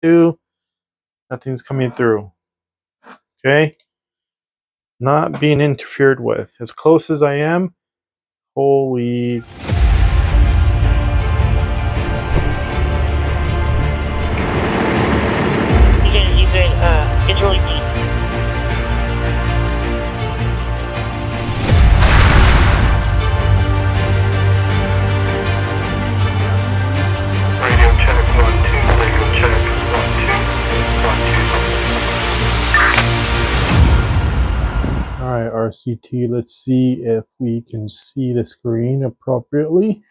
2. Nothing's coming through. Okay? Not being interfered with. As close as I am, holy... It's really deep. Radio check 1 2. Radio check 1 2 1 2. Alright, RCT, let's see if we can see the screen appropriately.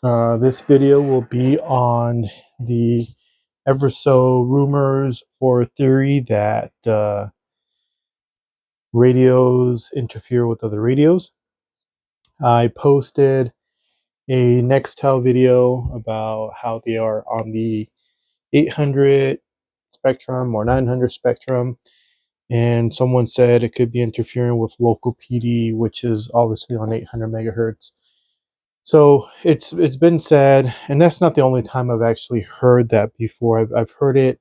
This video will be on the ever so rumors or theory that radios interfere with other radios. I posted a Nextel video about how they are on the 800 spectrum or 900 spectrum, and someone said it could be interfering with local PD, which is obviously on 800 megahertz. So it's been said, and that's not the only time I've actually heard that before. I've heard it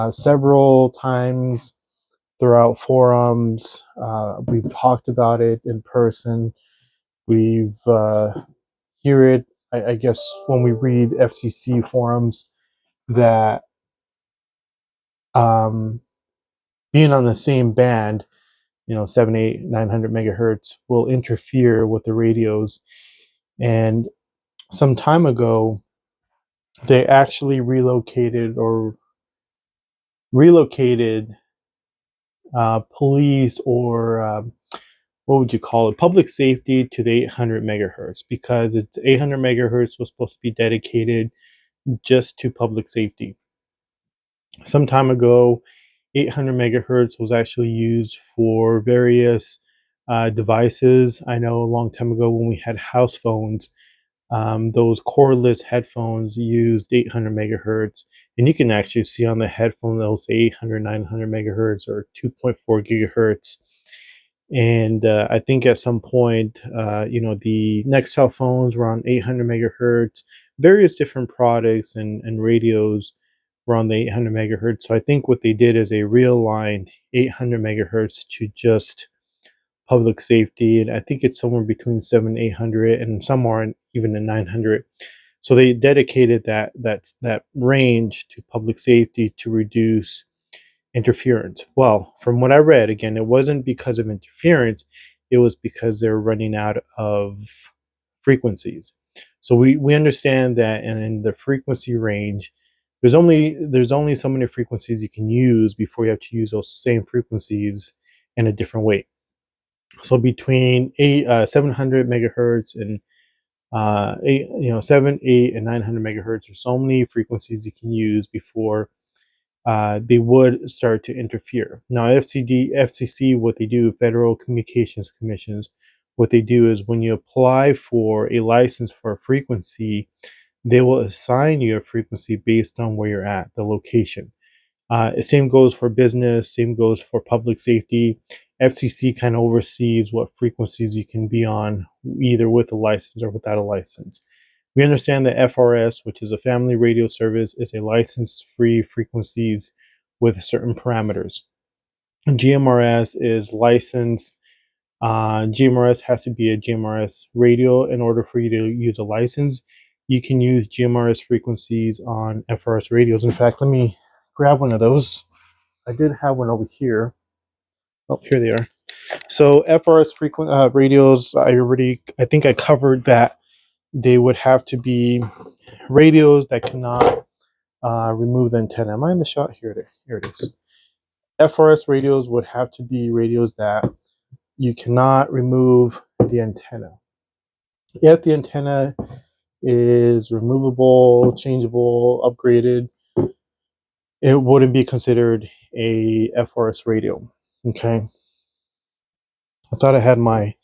several times throughout forums. We've talked about it in person. We've hear it, I guess, when we read FCC forums, that being on the same band, 7, 8, 900 megahertz will interfere with the radios. And some time ago, they actually relocated police, or what would you call it, public safety, to the 800 megahertz, because it's 800 megahertz was supposed to be dedicated just to public safety. Some time ago, 800 megahertz was actually used for various devices. I know a long time ago when we had house phones, those cordless headphones used 800 megahertz, and you can actually see on the headphone they'll say 800, 900 megahertz or 2.4 gigahertz. And I think at some point, the Nextel phones were on 800 megahertz. Various different products and radios were on the 800 megahertz. So I think what they did is they realigned 800 megahertz to just public safety, and I think it's somewhere between 700 and 800, and some are even in 900. So they dedicated that range to public safety to reduce interference. Well, from what I read, again, it wasn't because of interference, it was because they're running out of frequencies. So we understand that in the frequency range, there's only so many frequencies you can use before you have to use those same frequencies in a different way. So between 700 megahertz and 7, 8, and 900 megahertz, there's so many frequencies you can use before they would start to interfere. Now, FCC, what they do, Federal Communications Commissions, what they do is when you apply for a license for a frequency, they will assign you a frequency based on where you're at, the location. Same goes for business, same goes for public safety. FCC kind of oversees what frequencies you can be on, either with a license or without a license. We understand that FRS, which is a family radio service, is a license-free frequencies with certain parameters. GMRS is licensed. GMRS has to be a GMRS radio in order for you to use a license. You can use GMRS frequencies on FRS radios. In fact, let me grab one of those. I did have one over here. Oh, here they are. So FRS radios, I think I covered that they would have to be radios that cannot remove the antenna. Am I in the shot? Here it is. FRS radios would have to be radios that you cannot remove the antenna. If the antenna is removable, changeable, upgraded, it wouldn't be considered a FRS radio. Okay. I thought I had my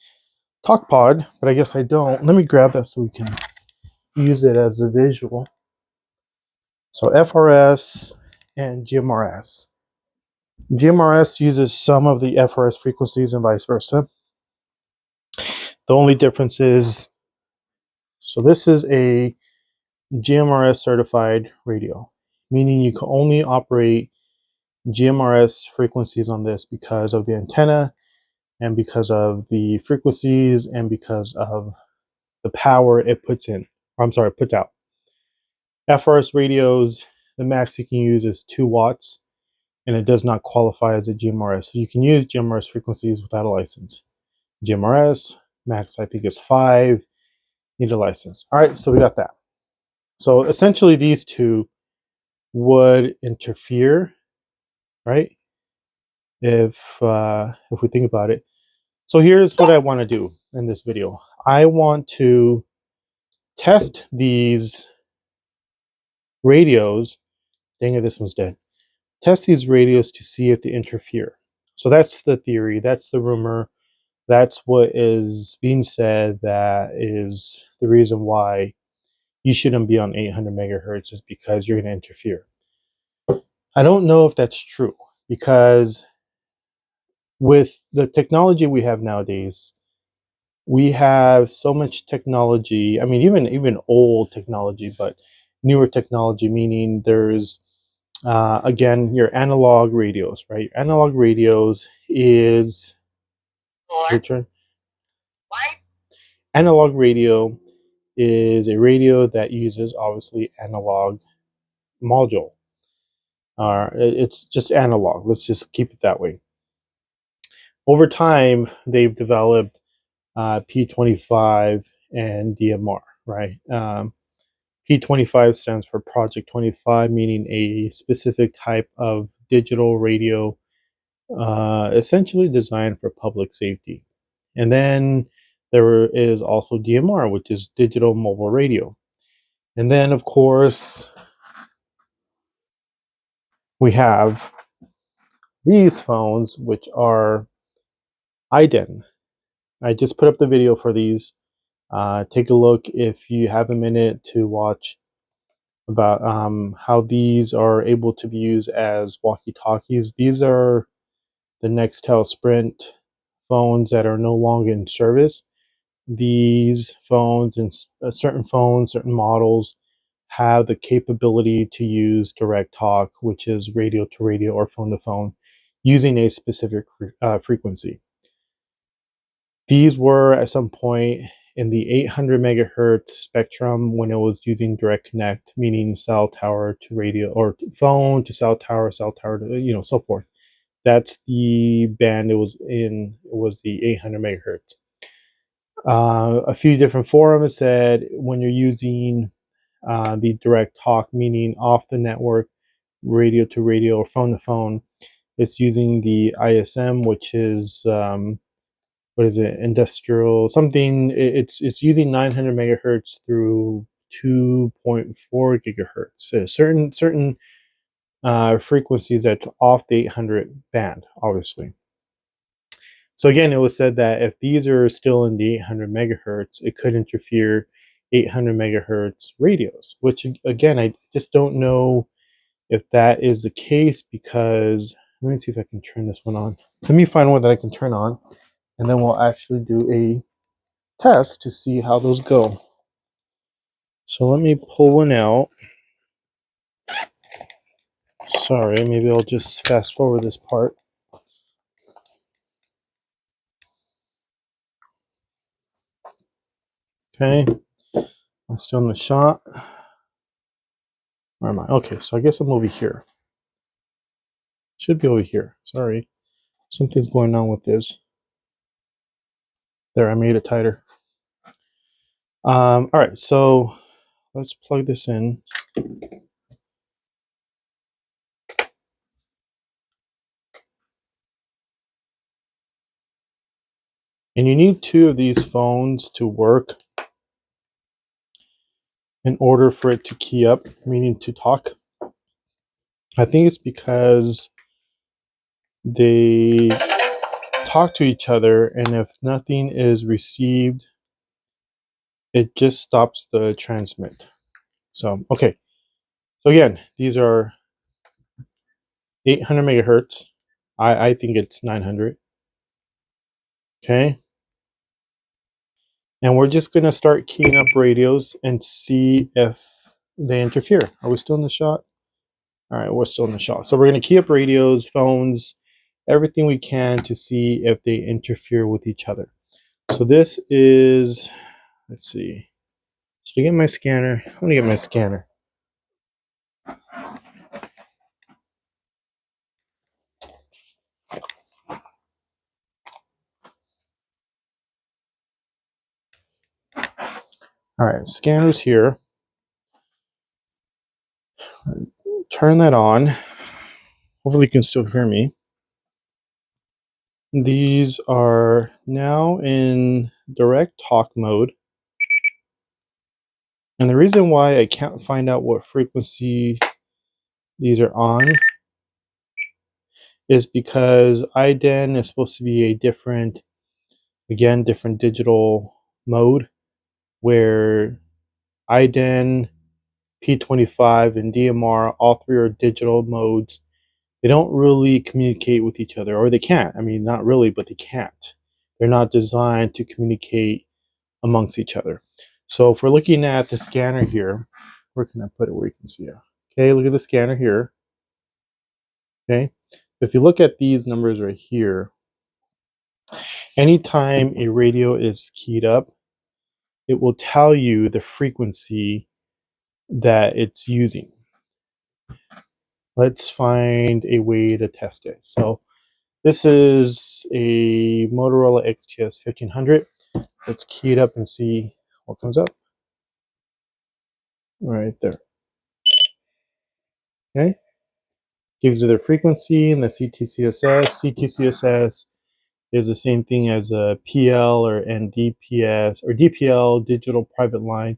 talk pod, but I guess I don't. Let me grab that so we can use it as a visual. So FRS and GMRS. GMRS uses some of the FRS frequencies and vice versa. The only difference is, so this is a GMRS certified radio. meaning you can only operate GMRS frequencies on this because of the antenna and because of the frequencies and because of the power it puts in. I'm sorry, puts out. FRS radios, the max you can use is 2 watts, and it does not qualify as a GMRS. So you can use GMRS frequencies without a license. GMRS, max I think is 5, need a license. All right, so we got that. So essentially these two would interfere, right? If we think about it. So here's what I want to do in this video. I want to test these radios. Dang it, this one's dead. Test these radios to see if they interfere. So that's the theory, that's the rumor, that's what is being said, that is the reason why you shouldn't be on 800 megahertz, is because you're going to interfere. I don't know if that's true, because with the technology we have nowadays, we have so much technology. I mean, even old technology, but newer technology, meaning there's again, your analog radios, right? Analog radios is your turn. Analog radio is a radio that uses obviously analog module. It's just analog. Let's just keep it that way. Over time, they've developed P25 and DMR, right? P25 stands for Project 25, meaning a specific type of digital radio, essentially designed for public safety. And then there is also DMR, which is digital mobile radio. And then, of course, we have these phones, which are iDEN. I just put up the video for these. Take a look if you have a minute to watch about how these are able to be used as walkie-talkies. These are the Nextel Sprint phones that are no longer in service. These phones and certain models have the capability to use direct talk, which is radio to radio or phone to phone, using a specific frequency. These were at some point in the 800 megahertz spectrum when it was using direct connect, meaning cell tower to radio or phone to cell tower to, so forth. That's the band it was in. It was the 800 megahertz. A few different forums said when you're using the direct talk, meaning off the network, radio to radio or phone to phone, it's using the ISM, which is what is it? Industrial something. It's using 900 megahertz through 2.4 gigahertz. So certain frequencies that's off the 800 band, obviously. So again, it was said that if these are still in the 800 megahertz, it could interfere 800 megahertz radios, which again, I just don't know if that is the case, because let me see if I can turn this one on. Let me find one that I can turn on, and then we'll actually do a test to see how those go. So let me pull one out. Sorry, maybe I'll just fast forward this part. Okay, I'm still in the shot. Where am I? Okay, so I guess I'm over here. Should be over here. Sorry, something's going on with this. There, I made it tighter. All right, so let's plug this in. And you need 2 of these phones to work in order for it to key up, meaning to talk. I think it's because they talk to each other, and if nothing is received, it just stops the transmit. So, okay. So again, these are 800 megahertz. I think it's 900. Okay. And we're just going to start keying up radios and see if they interfere. Are we still in the shot? All right, we're still in the shot. So we're going to key up radios, phones, everything we can to see if they interfere with each other. So this is, let's see. Should I get my scanner? I'm going to get my scanner. All right, scanner's here. Turn that on. Hopefully you can still hear me. These are now in direct talk mode. And the reason why I can't find out what frequency these are on is because iDEN is supposed to be a different, again, different digital mode where iDEN, P25, and DMR, all three are digital modes. They don't really communicate with each other, or they can't. I mean, not really, but they can't. They're not designed to communicate amongst each other. So if we're looking at the scanner here, where can I put it where you can see it? Okay, look at the scanner here. Okay, if you look at these numbers right here, anytime a radio is keyed up, it will tell you the frequency that it's using. Let's find a way to test it. So this is a Motorola XTS 1500. Let's key it up and see what comes up. Right there. Okay. Gives you the frequency and the CTCSS. CTCSS is the same thing as a PL or NDPS, or DPL, digital private line,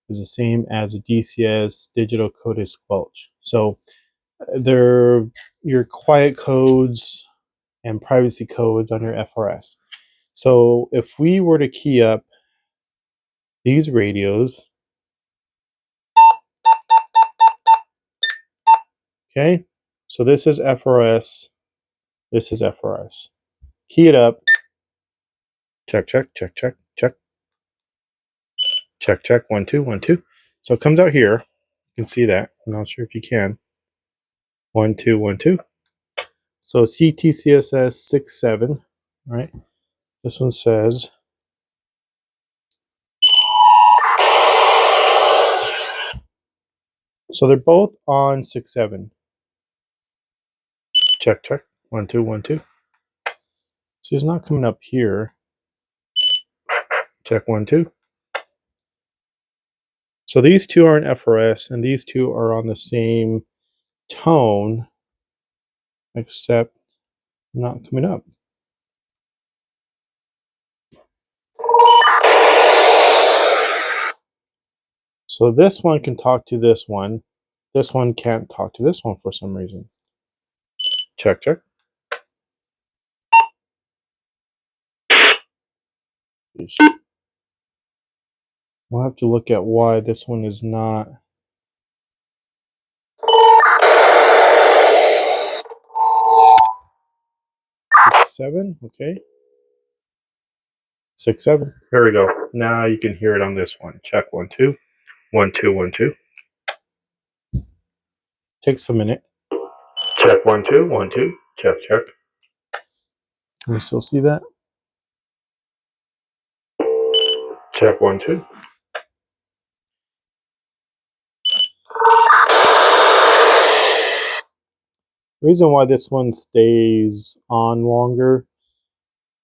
is the same as a DCS, digital coded squelch. So they're your quiet codes and privacy codes on your FRS. So if we were to key up these radios, okay, so this is FRS, this is FRS. Key it up, check, check, check, check, check, check, check, 1, 2, 1, 2. So it comes out here. You can see that. I'm not sure if you can. 1, 2, 1, 2. So CTCSS 6, 7, right? This one says, so they're both on 6, 7. Check, check, 1, 2, 1, 2. So it's not coming up here. Check, 1, 2. So these two are in FRS, and these two are on the same tone, except not coming up. So this one can talk to this one. This one can't talk to this one for some reason. Check, check. We'll have to look at why this one is not. 6, 7, okay. 6, 7. Here we go. Now you can hear it on this one. Check, 1, 2, 1, 2, 1, 2. Takes a minute. Check, 1, 2, 1, 2. Check, check. Can you still see that? Check, 1, 2. The reason why this one stays on longer,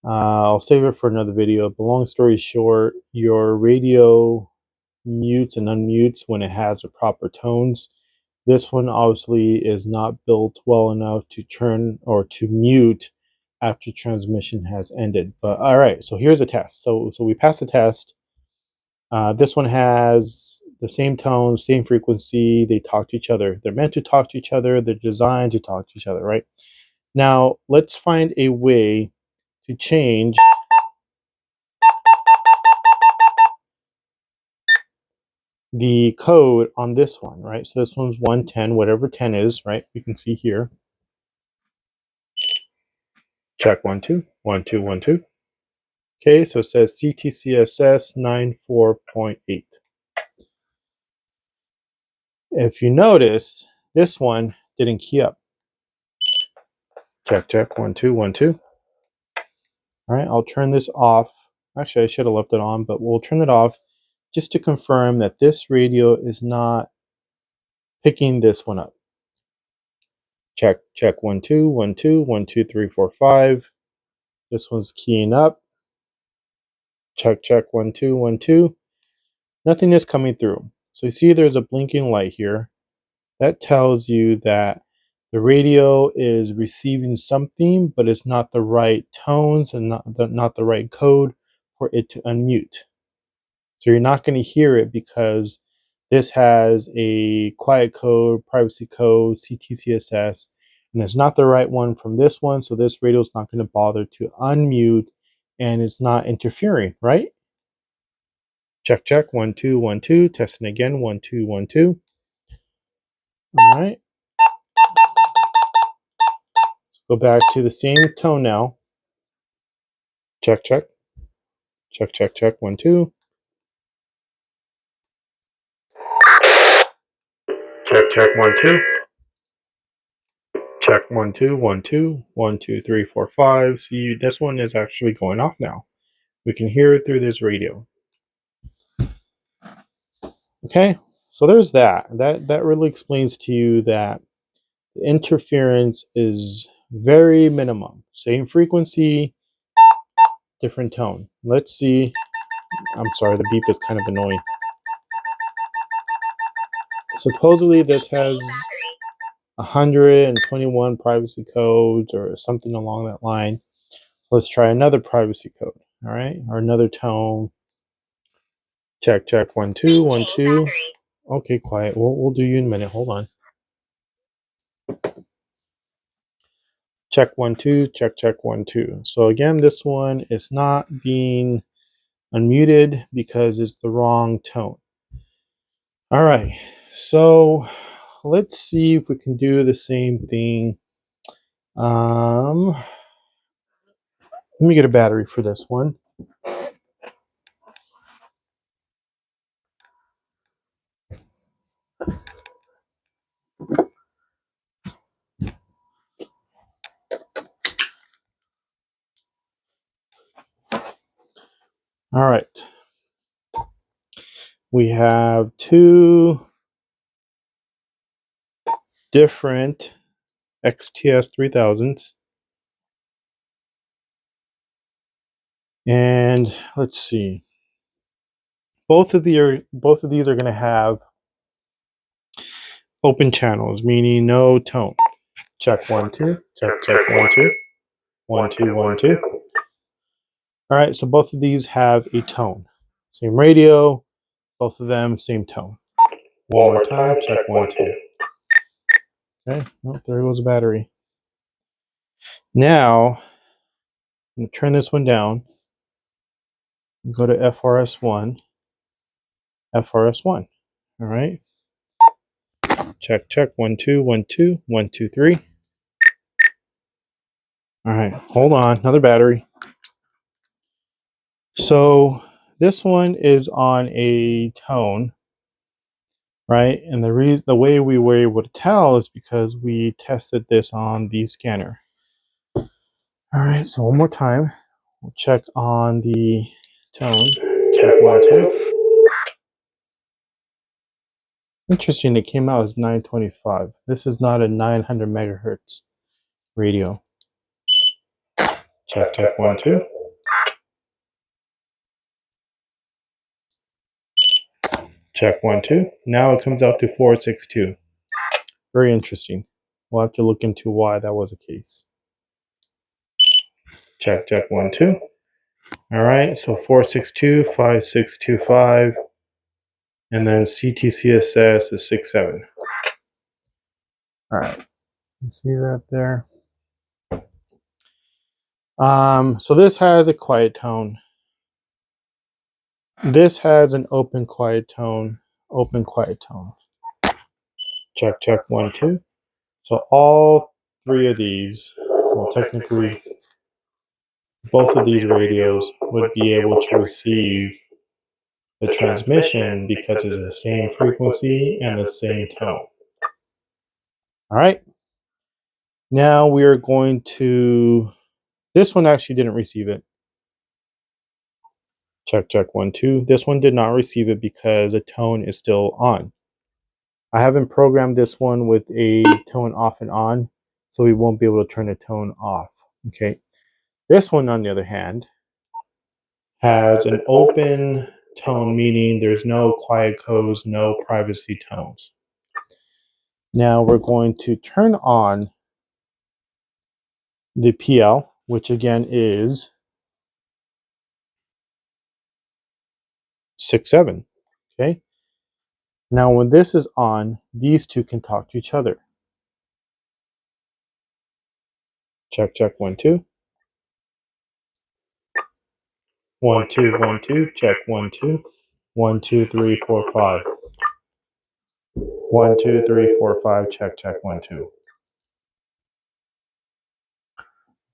I'll save it for another video, but long story short, your radio mutes and unmutes when it has the proper tones. This one obviously is not built well enough to turn or to mute after transmission has ended. But all right, so here's a test. So we passed the test. This one has the same tone, same frequency. They talk to each other. They're meant to talk to each other. They're designed to talk to each other, right? Now, let's find a way to change the code on this one, right? So this one's 110, whatever 10 is, right? You can see here. Check, 1, 2, 1, 2, 1, 2. Okay, so it says CTCSS 94.8. If you notice, this one didn't key up. Check, check, 1, 2, 1, 2. All right, I'll turn this off. Actually, I should have left it on, but we'll turn it off just to confirm that this radio is not picking this one up. Check, check, 1, 2, 1, 2, 1, 2, 3, 4, 5. This one's keying up. Check, check, 1, 2, 1, 2. Nothing is coming through. So you see there's a blinking light here. That tells you that the radio is receiving something, but it's not the right tones and not the right code for it to unmute. So you're not going to hear it because this has a quiet code, privacy code, CTCSS, and it's not the right one from this one. So this radio is not going to bother to unmute, and it's not interfering, right? Check, check, 1, 2, 1, 2. Testing again, 1, 2, 1, 2. All right. Go back to the same tone now. Check, check. Check, check, check. 1, 2. Check, check. 1, 2. Check, 1, 2, 1, 2. 1, 2, 3, 4, 5. See, this one is actually going off now. We can hear it through this radio. Okay, so there's that. That really explains to you that the interference is very minimum. Same frequency, different tone. Let's see. I'm sorry, the beep is kind of annoying. Supposedly this has 121 privacy codes or something along that line. Let's try another privacy code, all right, or another tone. Check, check, 1, 2, 1, 2. Okay, quiet. We'll do you in a minute. Hold on. Check, 1, 2. Check, check, 1, 2. So again, this one is not being unmuted because it's the wrong tone. All right, so let's see if we can do the same thing. Let me get a battery for this one. All right. We have two different XTS 3000s. And let's see. Both of these are going to have open channels, meaning no tone. Check, 1, 2. Check, check, 1, 2. 1, 2, 1, 2. All right, so both of these have a tone. Same radio, both of them same tone. One more time, check, 1, 2. Okay, oh, there goes the battery. Now, I'm going to turn this one down. Go to FRS1. FRS1. All right. Check, check, 1, 2, 1, 2, 1, 2, 3. All right, hold on, another battery. So this one is on a tone, right? And the way we were able to tell is because we tested this on the scanner. All right, so one more time, we'll check on the tone. Check, 1, 2. Interesting, it came out as 925. This is not a 900 megahertz radio. Check, check, 1, 2. Check, 1, 2. Now it comes out to 462. Very interesting. We'll have to look into why that was the case. Check, check, 1, 2. All right, so 462, 5625, and then CTCSS is 67. All right, you see that there? So this has a quiet tone. This has an open quiet tone, open quiet tone. Check, check, 1, 2. So all three of these, well, technically, both of these radios would be able to receive the transmission because it's the same frequency and the same tone. All right. Now we are going to, this one actually didn't receive it. Check, check, 1, 2. This one did not receive it because the tone is still on. I haven't programmed this one with a tone off and on, so we won't be able to turn the tone off. Okay. This one, on the other hand, has an open tone, meaning there's no quiet codes, no privacy tones. Now we're going to turn on the PL, which again is 6.7. Okay. Now when this is on, these two can talk to each other. Check, check, 1, 2. 1, 2, 1, 2. Check, 1, 2. 1, 2, 3, 4, 5. 1, 2, 3, 4, 5. Check, check, 1, 2.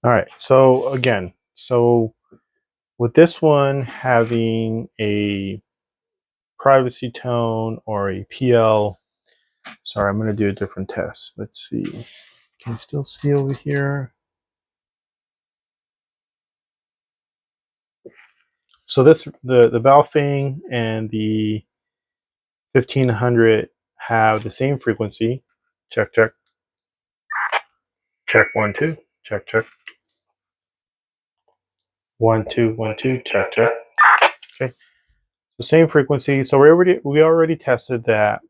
All right. So again, with this one having a privacy tone or a PL, sorry, I'm going to do a different test. Let's see. Can you still see over here? So this, the Baofeng and the 1500 have the same frequency. Check, check. Check, 1, 2. Check, check. 1, 2, 1, 2. Check, check. Okay. So same frequency. So we already tested that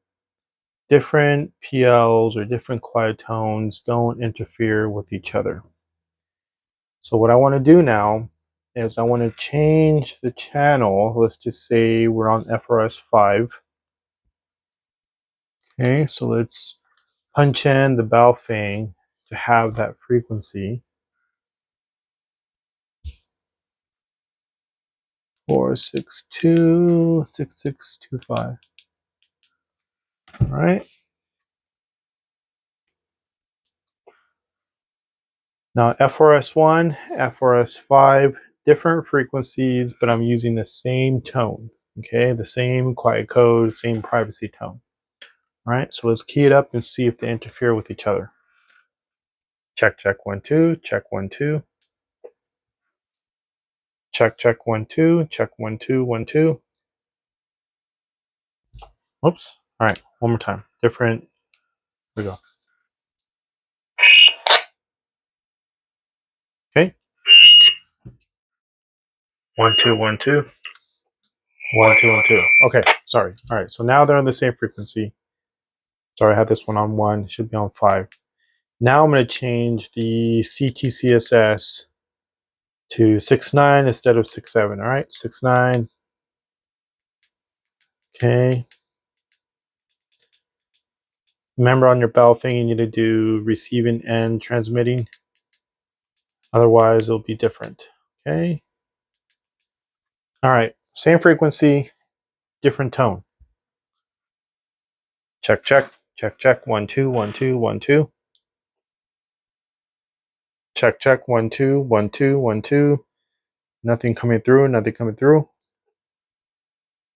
different PLs or different quiet tones don't interfere with each other. So what I want to do now is I want to change the channel. Let's just say we're on FRS 5. Okay, so let's punch in the Baofeng to have that frequency. 462 6625. All right. Now FRS1, FRS5, different frequencies, but I'm using the same tone. Okay, the same quiet code, same privacy tone. All right, so let's key it up and see if they interfere with each other. Check, check, 1, 2, check, 1, 2. Check, check, 1, 2, check, 1, 2, 1, 2. Oops. All right, one more time. Different. Here we go. Okay. 1, 2, 1, 2. 1, 2, 1, 2. Okay, sorry. All right, so now they're on the same frequency. Sorry, I had this one on 1. It should be on 5. Now I'm going to change the CTCSS to 6.9 instead of 6.7. All right, 6.9. Okay. Remember, on your Baofeng, you need to do receiving and transmitting. Otherwise, it'll be different. Okay. All right, same frequency, different tone. Check, check, check, check. 1, 2, 1, 2, 1, 2. Check, check. 1, 2, 1, 2, 1, 2. Nothing coming through, nothing coming through.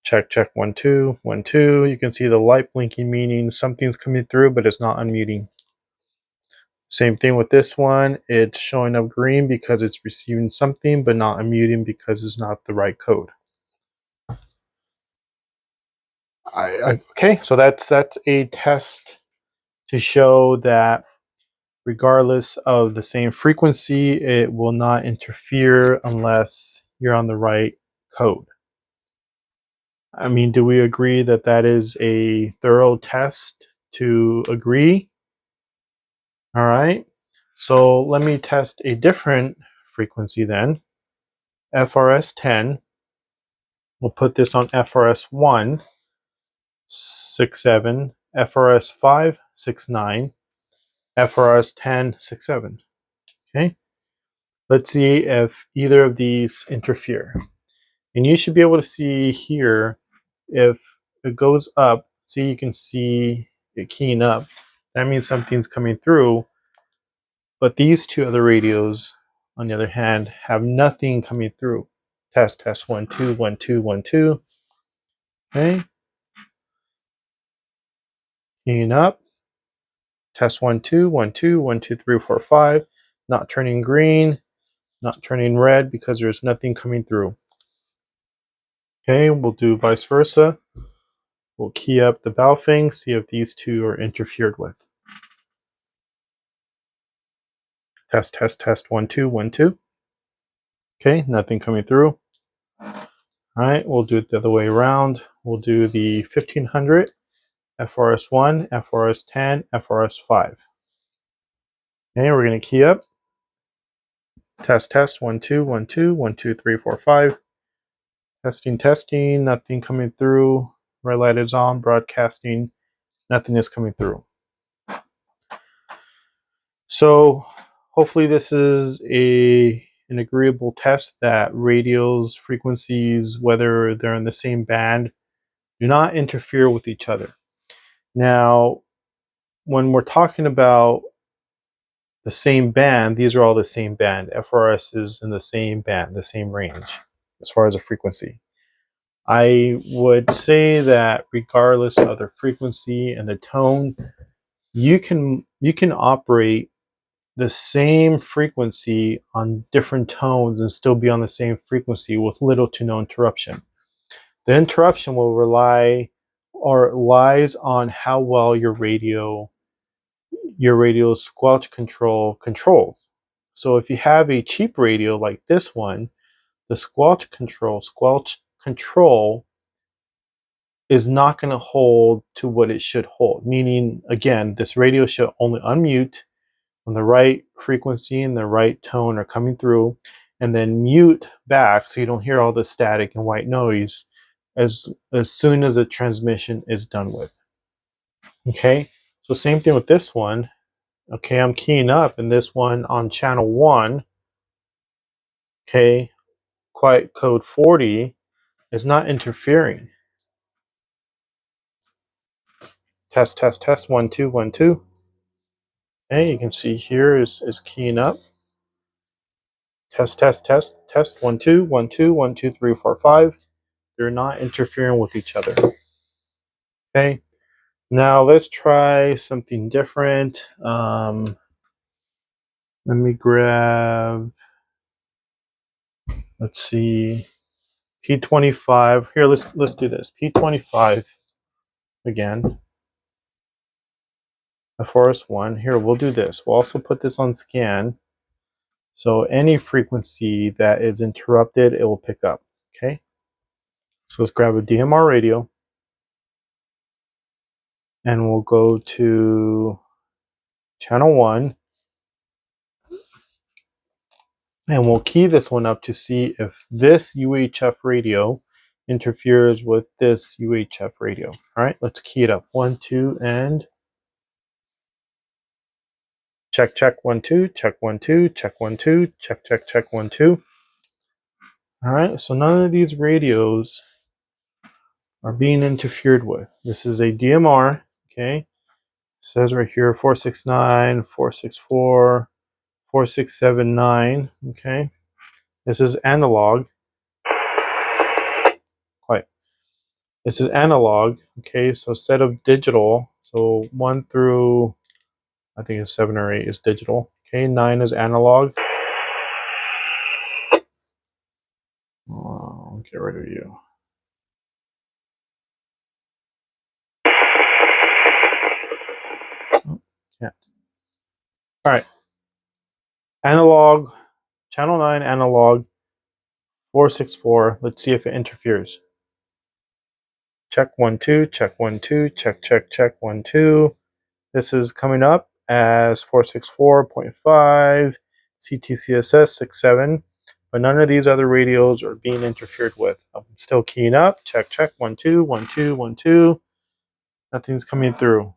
Check, check, 1, 2, 1, 2. You can see the light blinking, meaning something's coming through, but it's not unmuting. Same thing with this one. It's showing up green because it's receiving something, but not unmuting because it's not the right code. Okay, so that's a test to show that regardless of the same frequency, it will not interfere unless you're on the right code. I mean, do we agree that that is a thorough test to agree? All right. So let me test a different frequency then. FRS 10. We'll put this on FRS 1, 6.7, FRS 5, 6.9, FRS 10, 6.7. Okay. Let's see if either of these interfere. And you should be able to see here if it goes up. See, you can see it keying up. That means something's coming through. But these two other radios, on the other hand, have nothing coming through. Test, test, 1, 2, 1, 2, 1, 2. Okay. Keying up. Test 1 2 1 2 1 2 3 4 5. Not turning green, not turning red because there's nothing coming through. Okay, we'll do vice versa. We'll key up the Baofeng, see if these two are interfered with. Test, test, test, 1 2 1 2. Okay, nothing coming through. All right, we'll do it the other way around. We'll do the 1500, FRS1, FRS10, FRS5. Okay, we're going to key up. Test, test, 1 2 1 2 1 2 3 4 5. Testing, testing, nothing coming through. Red light is on, broadcasting, nothing is coming through. So hopefully this is an agreeable test that radios, frequencies, whether they're in the same band, do not interfere with each other. Now, when we're talking about the same band, these are all the same band. FRS is in the same band, the same range as far as a frequency. I would say that regardless of the frequency and the tone, you can operate the same frequency on different tones and still be on the same frequency with little to no interruption. The interruption will lies on how well your radio squelch controls. So if you have a cheap radio like this one, the squelch control is not going to hold to what it should hold. Meaning, again, this radio should only unmute when the right frequency and the right tone are coming through, and then mute back so you don't hear all the static and white noise as soon as the transmission is done with. Okay, so same thing with this one. Okay, I'm keying up, and this one on channel 1, okay, quiet code 40 is not interfering. Test, test, test, 1 2 1 2. Okay, you can see here is keying up. Test, test, test, test, 1 2 1 2 1 2 3 4 5. They're not interfering with each other. Okay, now let's try something different. Let me grab, let's see, P25. Here, let's do this. P25 again. FRS1. Here, we'll do this. We'll also put this on scan. So any frequency that is interrupted, it will pick up. Okay. So let's grab a DMR radio. And we'll go to channel 1. And we'll key this one up to see if this UHF radio interferes with this UHF radio. All right, let's key it up. 1 2 and check, check, 1 2, check, 1 2, check, 1 2, check, check, check, 1 2. All right, so none of these radios are being interfered with. This is a DMR, okay? It says right here 469, 464, 4679, okay? This is analog. Quite. This is analog, okay? So instead of digital, so 1 through, I think it's 7 or 8 is digital, okay? 9 is analog. Oh, I'll get rid of you. Oh, can't. All right. Analog, channel 9 analog, 464. Let's see if it interferes. Check 1 2, check 1 2, check, check, check 1 2. This is coming up as 464.5, CTCSS 67, but none of these other radios are being interfered with. I'm still keying up. Check, check 1 2, 1 2, 1 2. Nothing's coming through.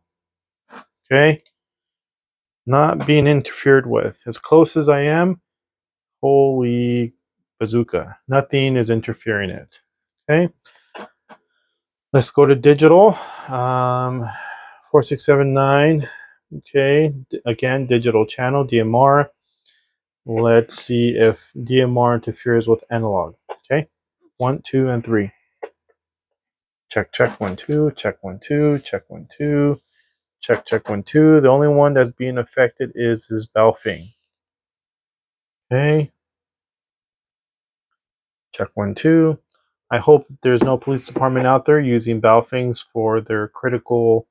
Okay. Not being interfered with. As close as I am, holy bazooka. Nothing is interfering it. Okay. Let's go to digital. 4679. Okay. Again, digital channel, DMR. Let's see if DMR interferes with analog. Okay. 1, 2, and 3. Check, check, 1 2, check 1 2, check 1 2. Check, check, 1, 2. The only one that's being affected is Baofeng. Okay. Check, 1, 2. I hope there's no police department out there using Baofengs for their critical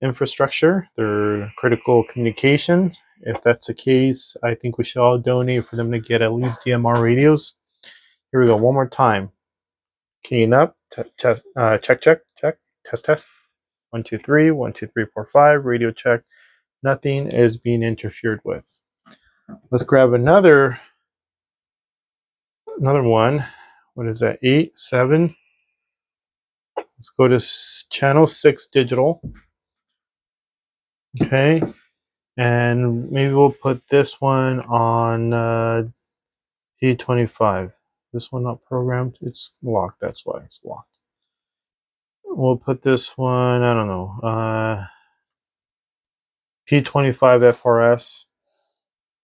infrastructure, their critical communication. If that's the case, I think we should all donate for them to get at least DMR radios. Here we go, one more time. Keying up, check, check, check, test, test. 1, 2, 3, 1, 2, 3, 4, 5. Radio check. Nothing is being interfered with. Let's grab another one. What is that? 8, 7. Let's go to channel 6 digital. Okay, and maybe we'll put this one on P25. This one not programmed. It's locked. That's why it's locked. We'll put this one. I don't know. P25 FRS.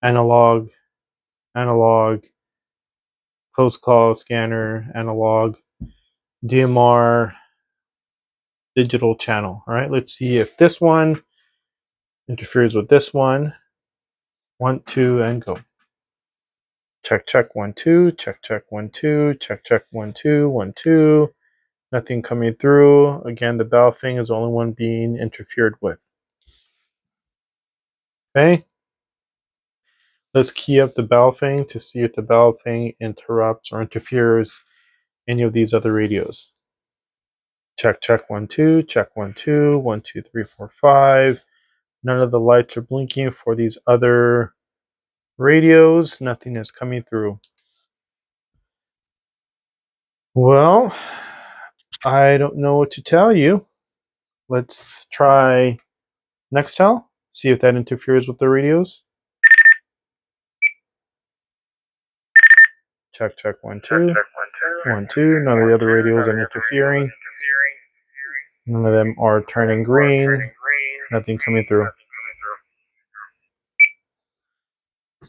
Analog. Close call scanner. Analog. DMR. Digital channel. All right. Let's see if this one interferes with this one. 1, 2, and go. Check, check, 1, 2. Check, check, 1, 2. Check, check, 1, 2. 1, 2. Nothing coming through. Again, the Baofeng is the only one being interfered with. Okay. Let's key up the Baofeng to see if the Baofeng interrupts or interferes any of these other radios. Check, check, 1, 2. Check, 1, 2. 1, 2, 3, 4, 5. None of the lights are blinking for these other radios. Nothing is coming through. Well, I don't know what to tell you. Let's try Nextel, see if that interferes with the radios. Check, check, 1, 2. 1, 2. None of the other radios are interfering. None of them are turning green. Nothing coming through.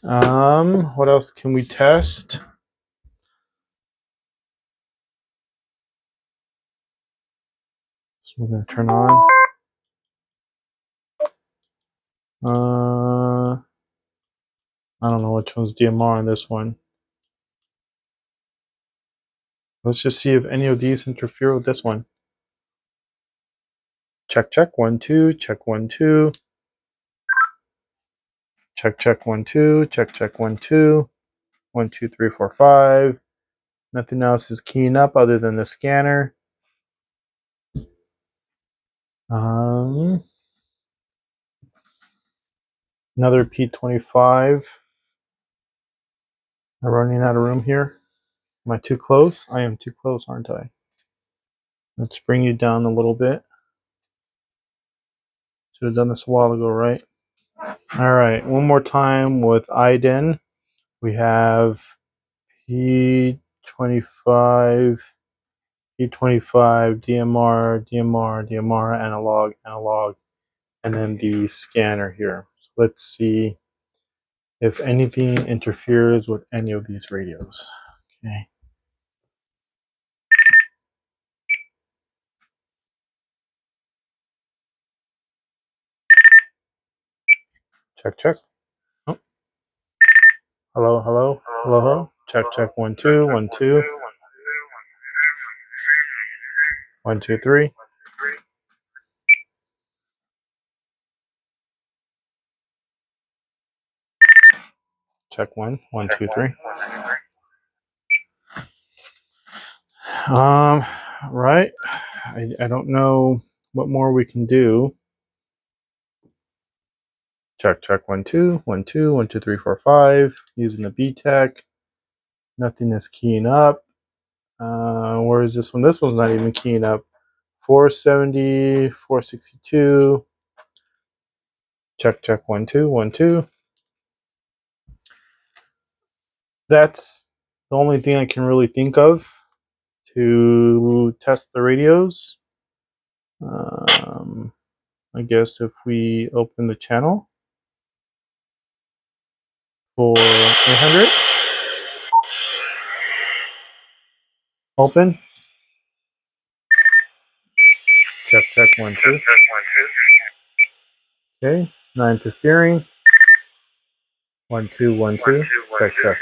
What else can we test? So we're gonna turn on. I don't know which one's DMR on this one. Let's just see if any of these interfere with this one. Check, check, 1, 2. Check, 1, 2. Check, check, 1, 2. Check, check, 1, 2. 1, 2, 3, 4, 5. Nothing else is keying up other than the scanner. Another P25. I'm running out of room here. Am I too close? I am too close, aren't I? Let's bring you down a little bit. Should have done this a while ago, right? All right, one more time with iDEN. We have P25, DMR, analog, and then the scanner here. So let's see if anything interferes with any of these radios. Okay. Check, check. Oh. Hello, hello, hello, hello. Check, check, 1, 2, 1, 2. 1, 2, 3. Check 1, 1, 2, 3. Right. I don't know what more we can do. Check, check, 1, 2, 1, 2, 1, 2, 3, 4, 5. Using the BTECH. Nothing is keying up. Where is this one? This one's not even keying up. 470, 462. Check, check, 1, 2, 1, 2. That's the only thing I can really think of to test the radios. I guess if we open the channel for 800, open. Check, check, 1, 2. Okay, not interfering. 1 2 1 2. Check check.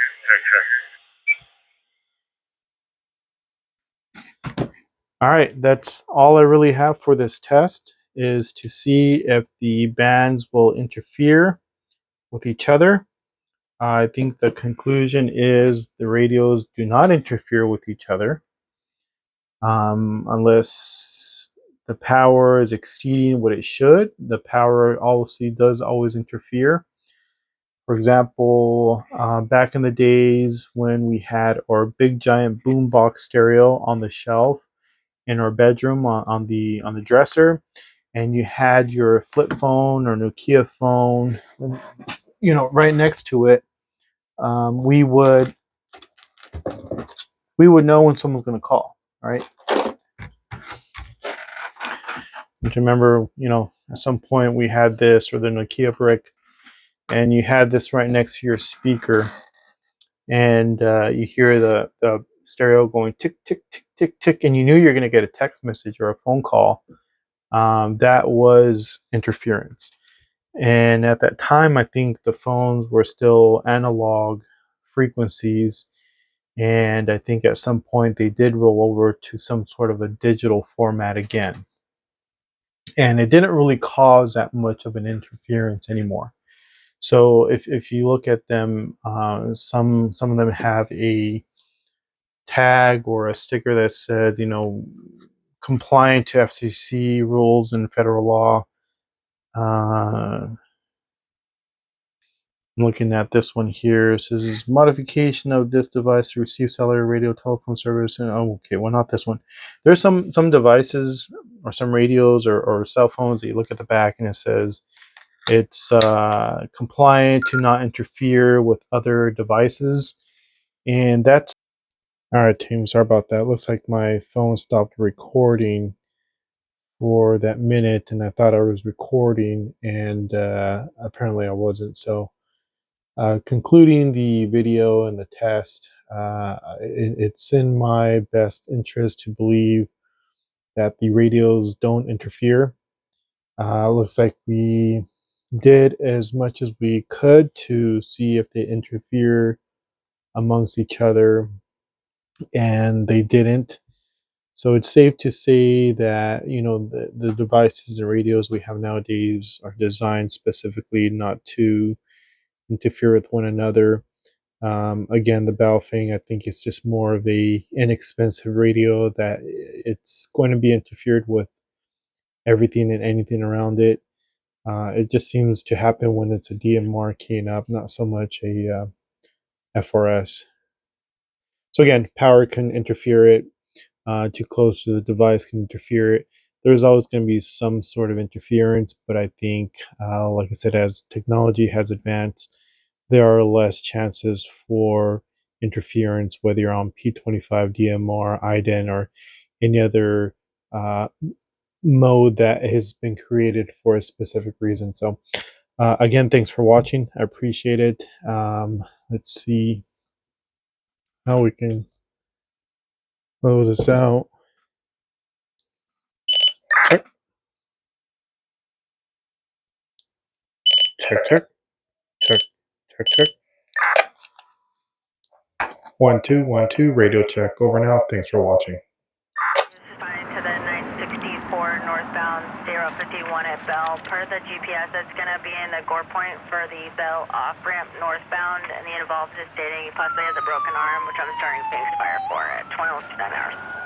All right, that's all I really have for this test, is to see if the bands will interfere with each other. I think the conclusion is the radios do not interfere with each other, unless the power is exceeding what it should. The power obviously does always interfere. For example, back in the days when we had our big giant boombox stereo on the shelf in our bedroom on the dresser, and you had your flip phone or Nokia phone, right next to it, we would know when someone's going to call, right? Which remember, at some point we had this, or the Nokia brick, and you had this right next to your speaker, and you hear the stereo going tick tick tick tick tick, and you knew you're going to get a text message or a phone call. That was interference. And at that time, I think the phones were still analog frequencies. And I think at some point they did roll over to some sort of a digital format again. And it didn't really cause that much of an interference anymore. So if you look at them, some of them have a tag or a sticker that says, compliant to FCC rules and federal law. I'm looking at this one here. It says modification of this device to receive cellular radio telephone service. And okay, well, not this one. There's some devices or some radios or cell phones that you look at the back and it says it's compliant to not interfere with other devices. And that's all right, team. Sorry about that. Looks like my phone stopped recording for that minute, and I thought I was recording, and apparently I wasn't. So. Concluding the video and the test, it's in my best interest to believe that the radios don't interfere. Looks like we did as much as we could to see if they interfere amongst each other, and they didn't. So it's safe to say that the devices and radios we have nowadays are designed specifically not to interfere with one another. Again, the Baofeng, I think, is just more of a inexpensive radio that it's going to be interfered with everything and anything around it. It just seems to happen when it's a DMR keying up, not so much a FRS. So again, power can interfere it. Too close to the device can interfere it. There's always going to be some sort of interference, but I think, like I said, as technology has advanced, there are less chances for interference, whether you're on P25, DMR, iDEN, or any other mode that has been created for a specific reason. So, again, thanks for watching. I appreciate it. Let's see how we can close this out. Check, check, check, check, check, check. 1 2 1 2 radio check. Over now. Thanks for watching. Responding to the 964 northbound 051 at Bell. Per the GPS, it's going to be in the gore point for the Bell off-ramp northbound, and the involved is stating he possibly has a broken arm, which I'm starting Phoenix Fire for at 20 hours.